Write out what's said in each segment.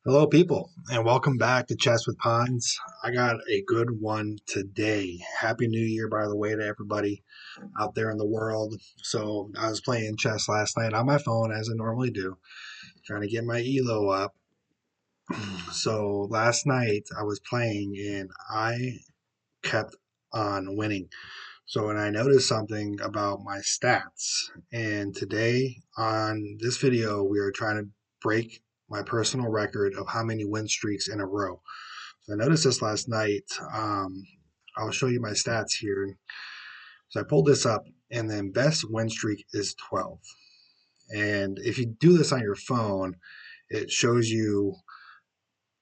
Hello, people, and welcome back to Chess with Pawns. I got a good one today. Happy New Year, by the way, to everybody out there in the world. So, I was playing chess last night on my phone, as I normally do, trying to get my ELO up. So, last night I was playing and I kept on winning. So, and I noticed something about my stats. And today on this video, we are trying to break my personal record of how many win streaks in a row. So I noticed this last night. I'll show you my stats here. So I pulled this up, and then best win streak is 12. And if you do this on your phone, it shows you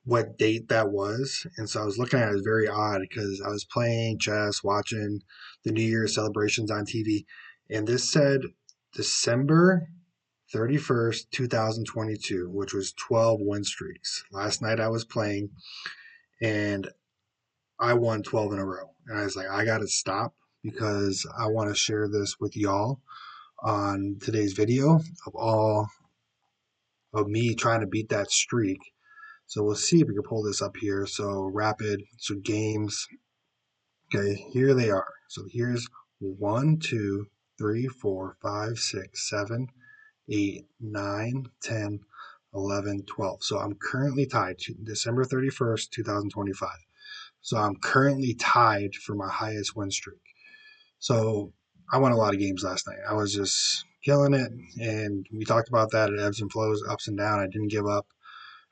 what date that was. And so I was looking at it, it was very odd because I was playing chess, watching the New Year's celebrations on TV, and this said December 31st, 2022, which was 12 win streaks. Last night I was playing, and I won 12 in a row. And I was like, I got to stop because I want to share this with y'all on today's video of all of me trying to beat that streak. So we'll see if we can pull this up here. So rapid, so games. Okay, here they are. So here's 1, 2, 3, 4, 5, 6, 7, 8, 9, 10, 11, 12. So I'm currently tied to December 31st, 2025. So I'm currently tied for my highest win streak. So I won a lot of games last night. I was just killing it. And we talked about that. It ebbs and flows, ups and down. I didn't give up,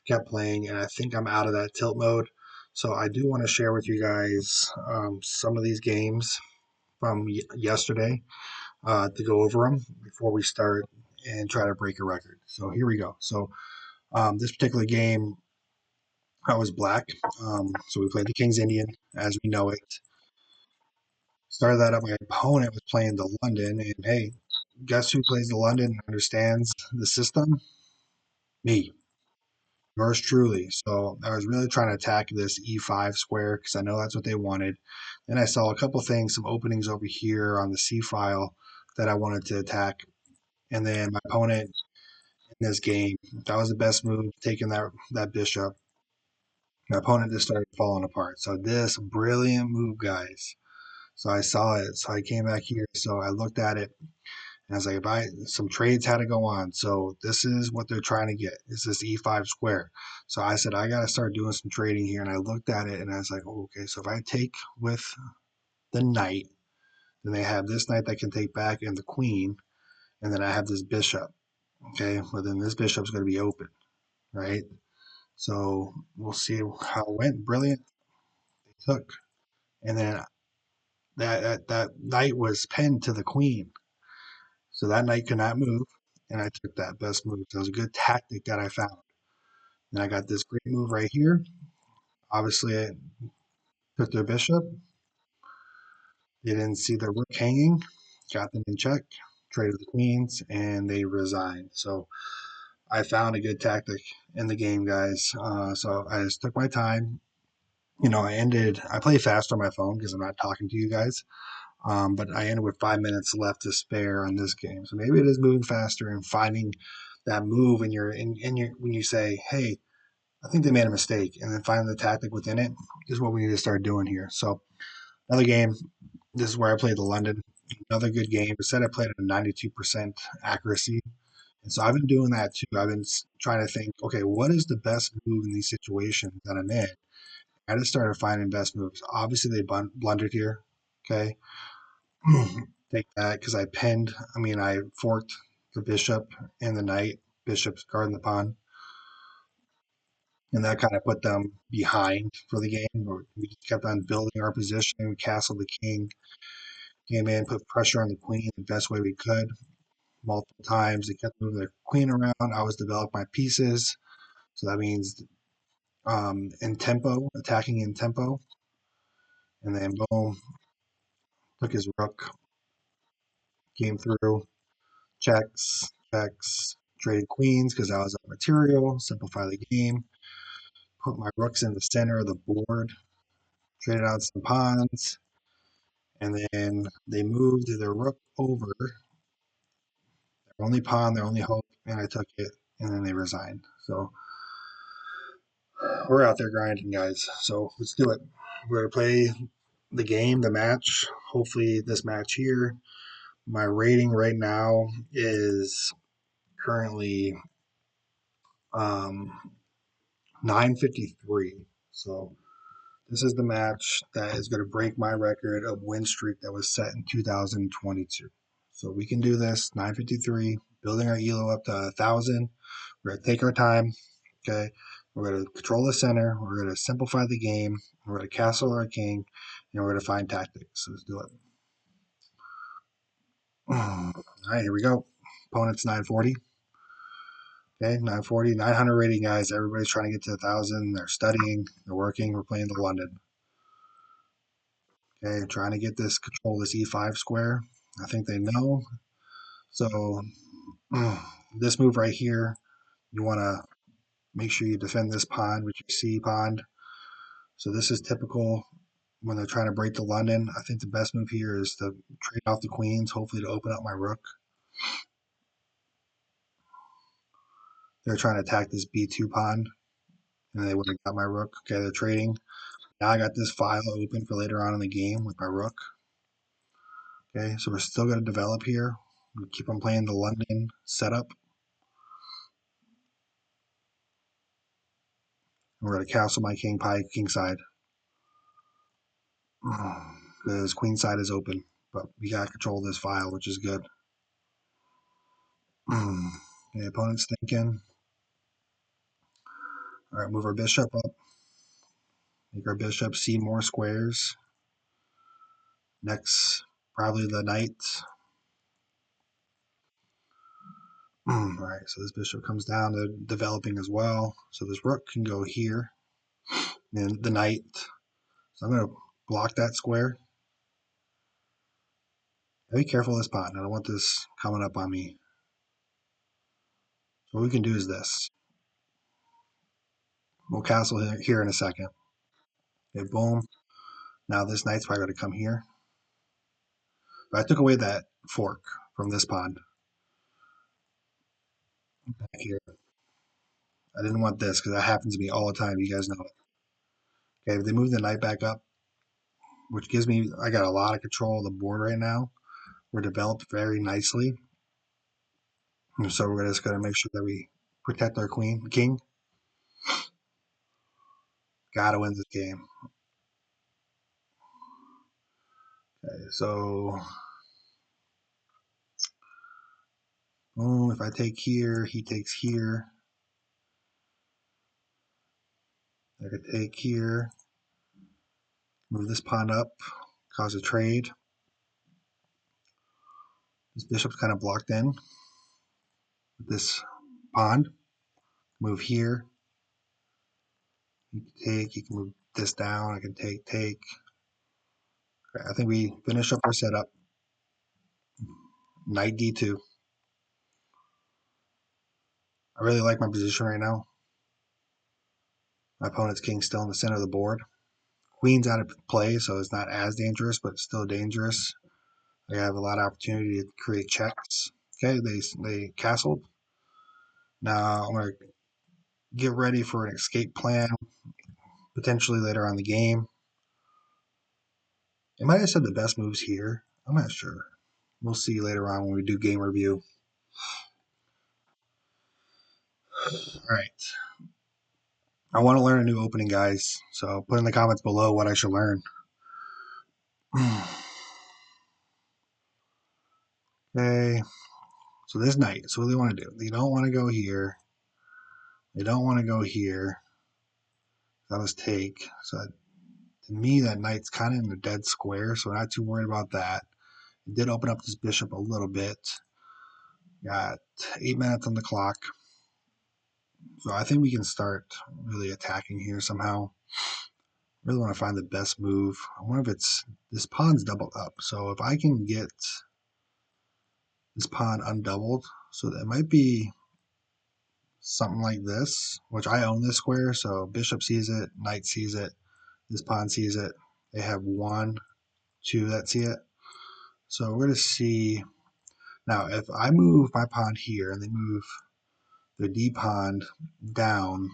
kept playing. And I think I'm out of that tilt mode. So I do want to share with you guys some of these games from yesterday to go over them before we start and try to break a record. So here we go. So this particular game, I was black. So we played the King's Indian as we know it. Started that up. My opponent was playing the London, and hey, guess who plays the London and understands the system? Me, yours truly. So I was really trying to attack this E5 square because I know that's what they wanted. Then I saw a couple things, some openings over here on the C file that I wanted to attack. And then my opponent in this game, that was the best move, taking that bishop. My opponent just started falling apart. So this brilliant move, guys. So I saw it. So I came back here. So I looked at it. And I was like, some trades had to go on. So this is what they're trying to get, is this E5 square. So I said, I got to start doing some trading here. And I looked at it and I was like, oh, okay, so if I take with the knight, then they have this knight that can take back and the queen. And then I have this bishop. Okay, well, then this bishop's going to be open, right? So we'll see how it went. Brilliant. They took. And then that knight was pinned to the queen. So that knight could not move, and I took that best move. So it was a good tactic that I found. And I got this great move right here. Obviously, I took their bishop. They didn't see their rook hanging. Got them in check. Traded the queens, and they resigned. So I found a good tactic in the game, guys. So I just took my time. I play fast on my phone because I'm not talking to you guys. But I ended with 5 minutes left to spare on this game. So maybe it is moving faster and finding that move when you say, hey, I think they made a mistake, and then finding the tactic within it is what we need to start doing here. So another game, this is where I played the London. Another good game. I said I played at a 92% accuracy. And so I've been doing that too. I've been trying to think, okay, what is the best move in these situations that I'm in? I just started finding best moves. Obviously, they blundered here. Okay. Take that because I forked the bishop and the knight. Bishop's guarding the pawn. And that kind of put them behind for the game. We just kept on building our position. We castled the king, came in, put pressure on the queen the best way we could. Multiple times, they kept moving their queen around. I was developing my pieces, so that means in tempo, attacking in tempo. And then boom, took his rook, came through, checks, checks, traded queens because I was up material, simplify the game, put my rooks in the center of the board, traded out some pawns, and then they moved their rook over, their only pawn, their only hope, and I took it, and then they resigned. So We're out there grinding, guys. So let's do it. We're going to play the game, the match. Hopefully, this match here. My rating right now is currently um, 953. So this is the match that is going to break my record of win streak that was set in 2022. So we can do this. 953, building our elo up to 1,000. We're going to take our time. Okay. We're going to control the center. We're going to simplify the game. We're going to castle our king. And we're going to find tactics. So let's do it. All right, here we go. Opponent's 940. Okay, 940, 900 rating, guys. Everybody's trying to get to 1,000. They're studying, they're working. We're playing the London. Okay, trying to get this control this e5 square. I think they know. So this move right here, you want to make sure you defend this pawn with your C pawn. So this is typical when they're trying to break the London. I think the best move here is to trade off the queens, hopefully to open up my rook. They're trying to attack this B2 pawn, and they would have got my rook. Okay, they're trading. Now I got this file open for later on in the game with my rook. Okay, so we're still going to develop here. We keep on playing the London setup. We're going to castle my king pie king side. Because queen side is open, but we got to control this file, which is good. The opponent's thinking. All right, move our bishop up. Make our bishop see more squares. Next, probably the knight. All right, so this bishop comes down to developing as well. So this rook can go here. And the knight. So I'm going to block that square. Be careful of this pawn. I don't want this coming up on me. So what we can do is this. We'll castle here in a second. Okay, boom. Now this knight's probably going to come here. But I took away that fork from this pawn. Back here. I didn't want this because that happens to me all the time. You guys know it. Okay, if they move the knight back up, which gives me, I got a lot of control of the board right now. We're developed very nicely. And so we're just going to make sure that we protect our king. Got to win this game. Okay, so if I take here, he takes here. I could take here, move this pawn up, cause a trade. This bishop's kind of blocked in with this pawn. Move here. You can take, you can move this down. I can take. Okay, I think we finish up our setup. Knight d2. I really like my position right now. My opponent's king's still in the center of the board. Queen's out of play, so it's not as dangerous, but still dangerous. I have a lot of opportunity to create checks. Okay, they castled. Now I'm going to get ready for an escape plan, potentially later on in the game. It might have said the best moves here. I'm not sure. We'll see later on when we do game review. All right. I want to learn a new opening, guys. So put in the comments below what I should learn. Okay. So this knight. So what do they want to do? They don't want to go here. They don't want to go here. That was take. So to me, that knight's kind of in the dead square, so I'm not too worried about that. It did open up this bishop a little bit. Got 8 minutes on the clock. So I think we can start really attacking here somehow. Really want to find the best move. I wonder if it's this pawn's doubled up. So if I can get this pawn undoubled, so that it might be something like this, which I own this square. So bishop sees it, knight sees it, this pawn sees it. They have 1, 2 that see it. So we're going to see now if I move my pawn here and they move their d pawn down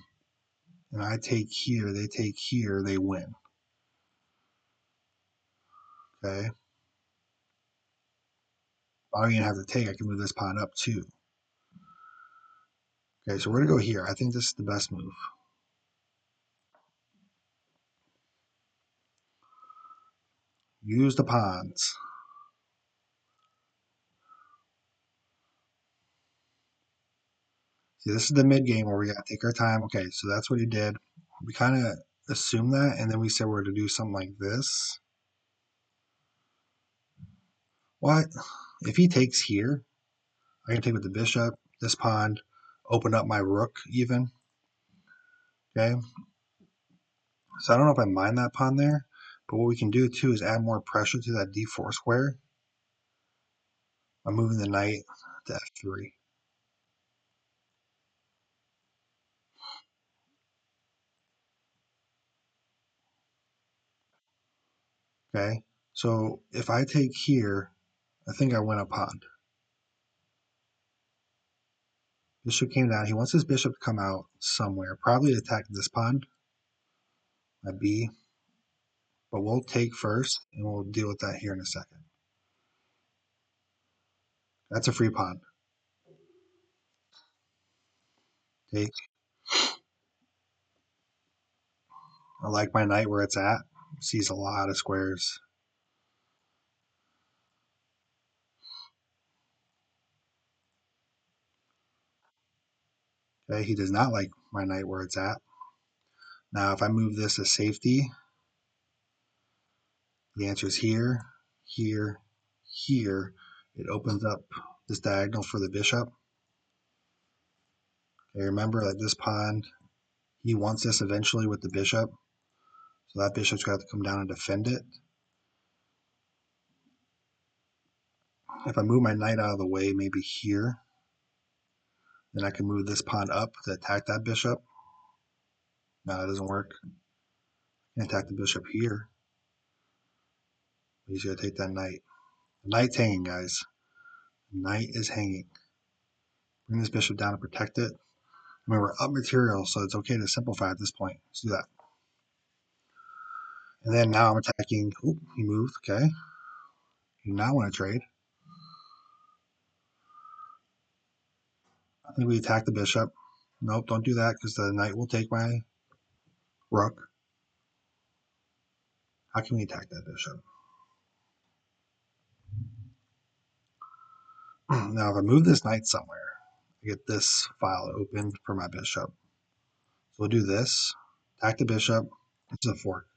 and I take here, they take here, they win. Okay. I don't even have to take. I can move this pawn up too. Okay, so we're gonna go here. I think this is the best move. Use the pawns. See, this is the mid game where we gotta take our time. Okay, so that's what he did. We kind of assumed that, and then we said we're to do something like this. What? If he takes here, I can take with the bishop, this pawn, open up my rook even. Okay, so I don't know if I mind that pawn there, but what we can do too is add more pressure to that d4 square by moving the knight to f3. Okay, so if I take here, I think I win a pawn. Bishop came down. He wants his bishop to come out somewhere, probably attack this pawn at b, but we'll take first, and we'll deal with that here in a second. That's a free pawn. Take. I like my knight where it's at. Sees a lot of squares. Okay, he does not like my knight where it's at. Now, if I move this as safety, the answer is here, here, here. It opens up this diagonal for the bishop. Okay, remember that this pawn, he wants this eventually with the bishop. So that bishop's got to come down and defend it. If I move my knight out of the way, maybe here, then I can move this pawn up to attack that bishop. No, that doesn't work. I can attack the bishop here. He's going to take that knight. The knight's hanging, guys. The knight is hanging. Bring this bishop down to protect it. I mean, we're up material, so it's okay to simplify at this point. Let's do that. And then now I'm attacking. Oh, he moved. Okay. You now want to trade. I think we attack the bishop. Nope, don't do that because the knight will take my rook. How can we attack that bishop? Now, if I move this knight somewhere, I get this file open for my bishop. So we'll do this. Attack the bishop. This is a fork.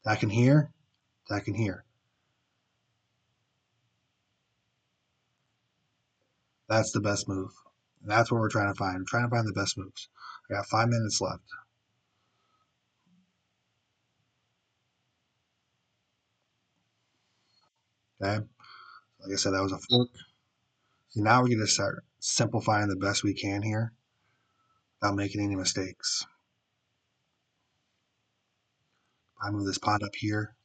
Attack in here. Attack in here. That's the best move. And that's what we're trying to find. We're trying to find the best moves. I got 5 minutes left. Okay. Like I said, that was a fork. So now we get to start simplifying the best we can here without making any mistakes. I move this pawn up here.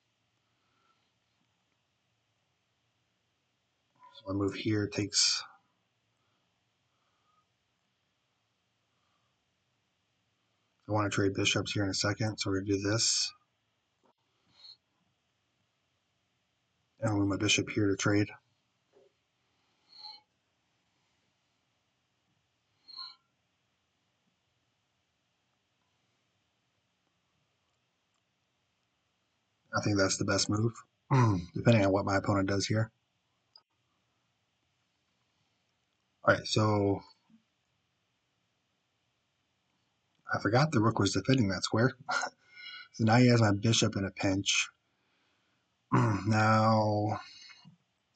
So I move here, it takes. I want to trade bishops here in a second, so we're going to do this. And I'll move my bishop here to trade. I think that's the best move, depending on what my opponent does here. All right, so I forgot the rook was defending that square. So now he has my bishop in a pinch. Now,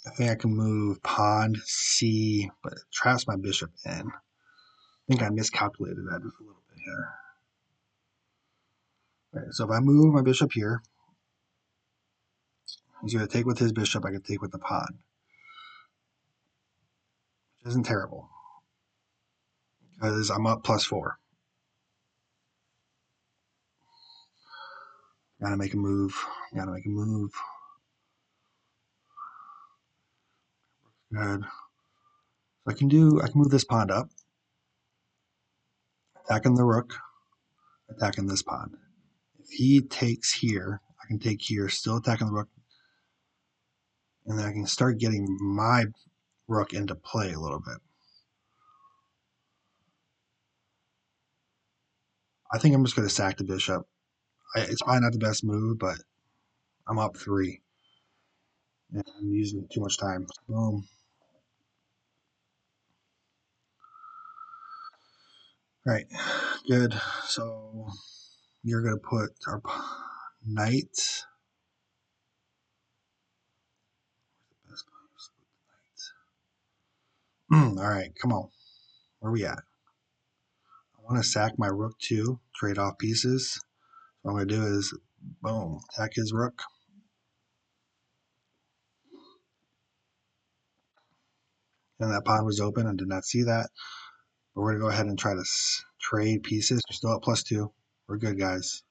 I think I can move pawn C, but it traps my bishop in. I think I miscalculated that just a little bit here. All right, so if I move my bishop here, he's going to take with his bishop. I can take with the pawn, which isn't terrible because I'm up +4. Gotta make a move. Gotta make a move. Good. So I can move this pawn up, attacking the rook. attacking this pawn. If he takes here, I can take here, still attacking the rook, and then I can start getting my rook into play a little bit. I think I'm just going to sack the bishop. It's probably not the best move, but I'm up 3. And I'm using too much time. Boom. Right. Good. So you're going to put our knight. All right. Come on. Where are we at? I want to sack my rook too, trade off pieces. What I'm going to do is, boom, attack his rook. And that pawn was open and did not see that. But we're going to go ahead and try to trade pieces. We're still at +2. We're good, guys.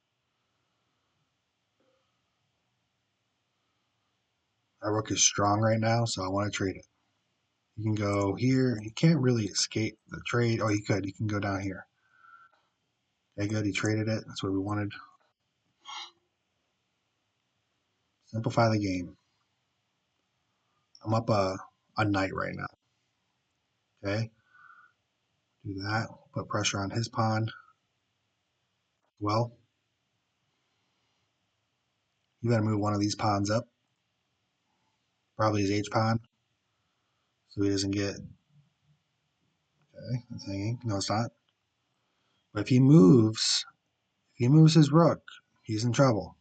That rook is strong right now, so I want to trade it. You can go here. He can't really escape the trade. Oh, he could. He can go down here. Okay, good. He traded it. That's what we wanted. Simplify the game. I'm up a knight right now. Okay. Do that. Put pressure on his pawn. Well, you got to move one of these pawns up. Probably his H pawn. So he doesn't get. Okay, that's hanging. No, it's not. But if he moves his rook, he's in trouble.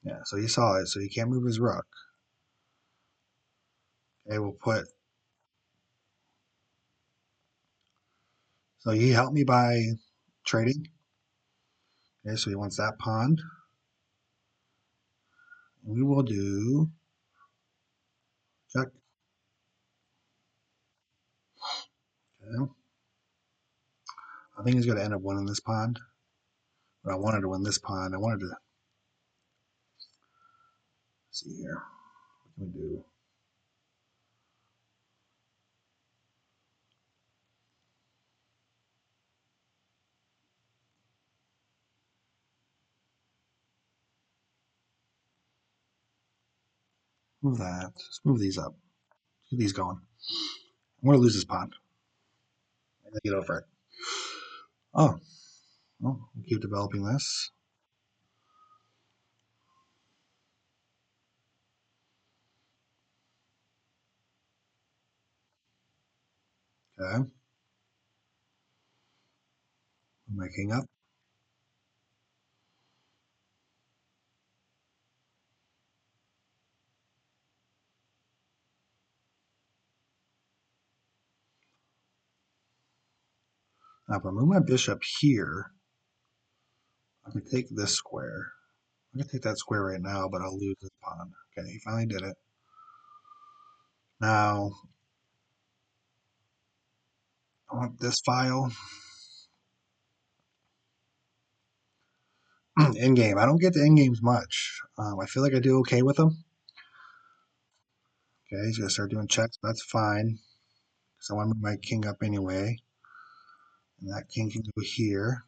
Yeah, so he saw it, so he can't move his rook. Okay, we'll put. So he helped me by trading. Okay, so he wants that pawn. And we will do check. Okay. I think he's going to end up winning this pawn. But I wanted to win this pawn. I wanted to see here. What can we do? Move that. Let's move these up. Get these going. I'm going to lose this pawn. I'm going to get over it. Oh, well, we'll keep developing this. Okay. Move my king up. Now, if I move my bishop here, I can take this square. I can take that square right now, but I'll lose this pawn. Okay, he finally did it. Now, I want this file. In game. I don't get to end games much. I feel like I do okay with them. Okay, he's gonna start doing checks. That's fine. So I want to move my king up anyway, and that king can go here,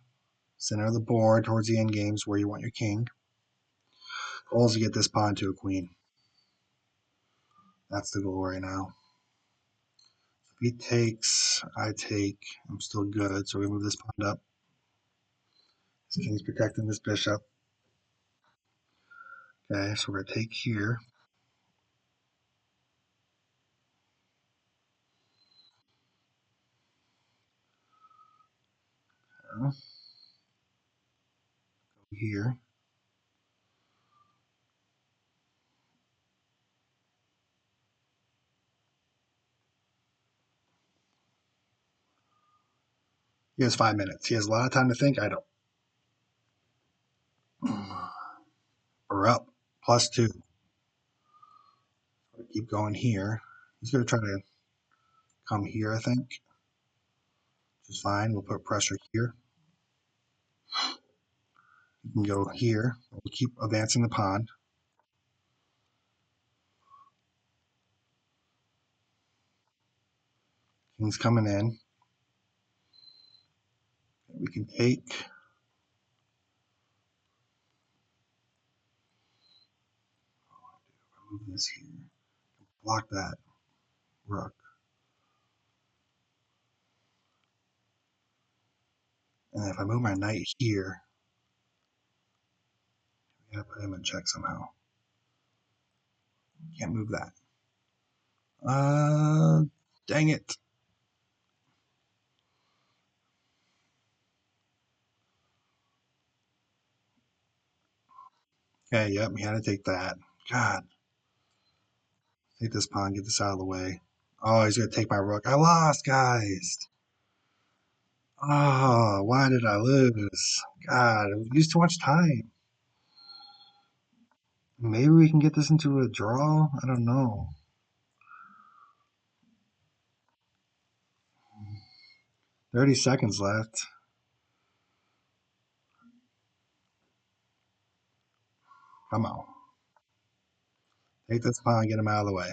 center of the board towards the end games where you want your king. Goal is to get this pawn to a queen. That's the goal right now. If he takes, I take. I'm still good, so we move this pawn up. This king's protecting this bishop. Okay, so we're gonna take here. Here. He has 5 minutes. He has a lot of time to think. I don't. We're up. +2. Keep going here. He's going to try to come here, I think. Which is fine. We'll put pressure here. You can go here. We'll keep advancing the pawn. King's coming in. We can take. Move this here. Block that rook. And if I move my knight here, I gotta put him in check somehow. Can't move that. Dang it. Okay, yep, he had to take that. God, take this pawn, get this out of the way. Oh, he's gonna take my rook. I lost, guys. Oh, why did I lose? God, I used too much time. Maybe we can get this into a draw. I don't know. 30 seconds left. Come on. Take this pawn, get him out of the way.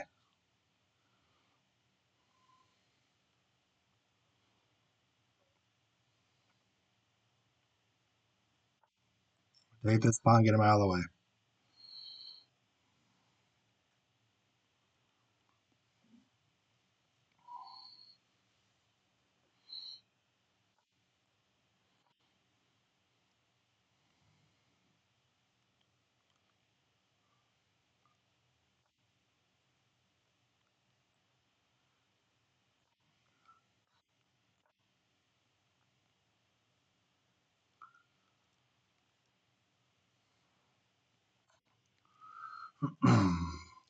Take this pawn, get him out of the way.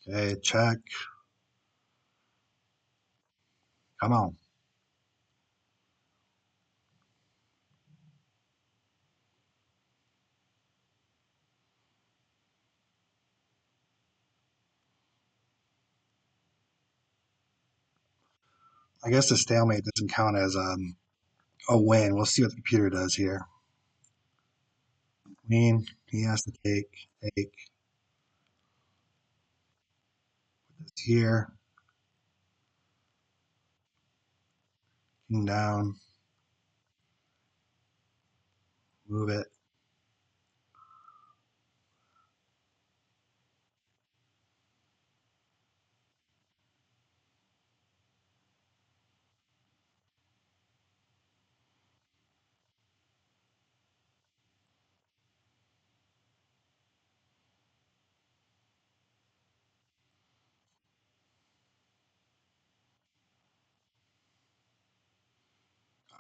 Okay, check. Come on. I guess the stalemate doesn't count as a win. We'll see what the computer does here. Queen, he has to take this here. King down. Move it.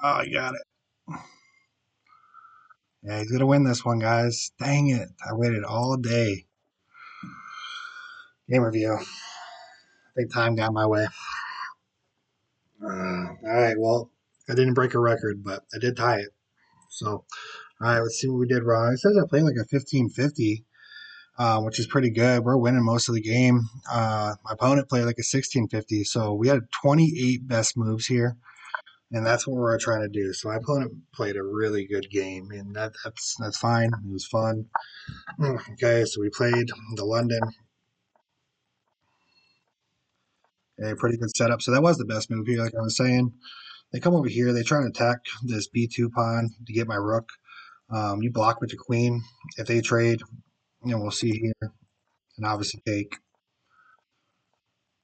Oh, I got it. Yeah, he's gonna win this one, guys. Dang it! I waited all day. Game review. I think time got my way. All right. Well, I didn't break a record, but I did tie it. So, all right. Let's see what we did wrong. It says I played like a 15-50, which is pretty good. We're winning most of the game. My opponent played like a 16-50, so we had 28 best moves here, and that's what we're trying to do. So my opponent played a really good game, and that's fine. It was fun. Okay, so we played the London. A pretty good setup. So that was the best move here, like I was saying. They come over here. They try to attack this B2 pawn to get my rook. You block with the queen. If they trade, we'll see here. And obviously take.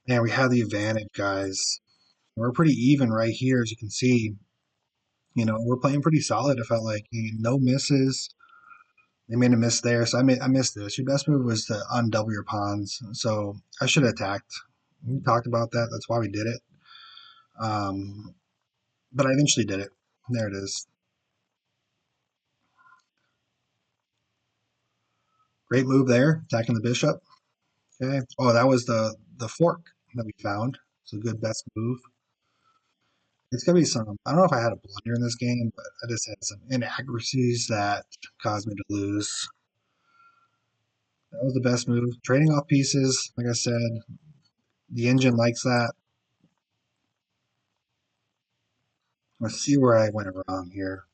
Man, we have the advantage, guys. We're pretty even right here, as you can see. We're playing pretty solid. It felt like no misses. They made a miss there, so I missed this. Your best move was to undouble your pawns, so I should have attacked. We talked about that. That's why we did it. Um, but I eventually did it. There it is. Great move there, attacking the bishop. Okay. Oh, that was the fork that we found. So good best move. It's gonna be some. I don't know if I had a blunder in this game, but I just had some inaccuracies that caused me to lose. That was the best move. Trading off pieces, like I said, the engine likes that. Let's see where I went wrong here.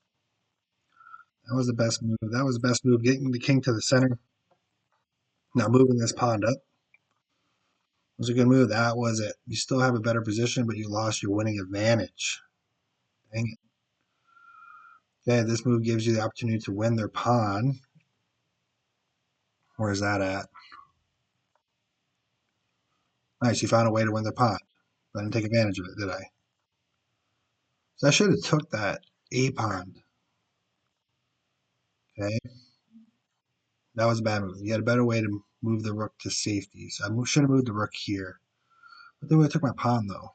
That was the best move. That was the best move, getting the king to the center. Now moving this pawn up was a good move. That was it. You still have a better position, but you lost your winning advantage. Dang it. Okay, this move gives you the opportunity to win their pawn. Where's that at? Nice, you found a way to win their pawn. I didn't take advantage of it, did I? So I should have took that a pawn. Okay, that was a bad move. You had a better way to move the rook to safety. So I should have moved the rook here. But then I took my pawn though.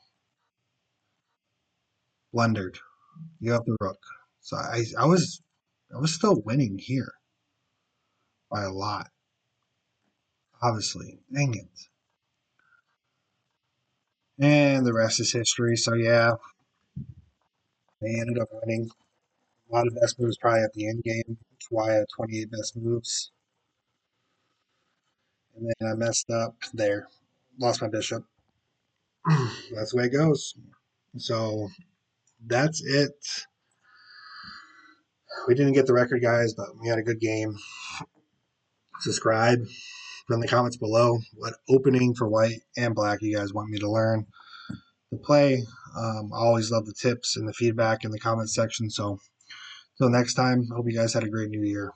Blundered. You have the rook. So I was still winning here by a lot. Obviously, dang it. And the rest is history. So yeah, they ended up winning. A lot of best moves probably at the end game. That's why I had 28 best moves. And then I messed up there. Lost my bishop. That's the way it goes. So that's it. We didn't get the record, guys, but we had a good game. Subscribe. Put in the comments below what opening for white and black you guys want me to learn to play. I always love the tips and the feedback in the comment section. So until next time, I hope you guys had a great new year.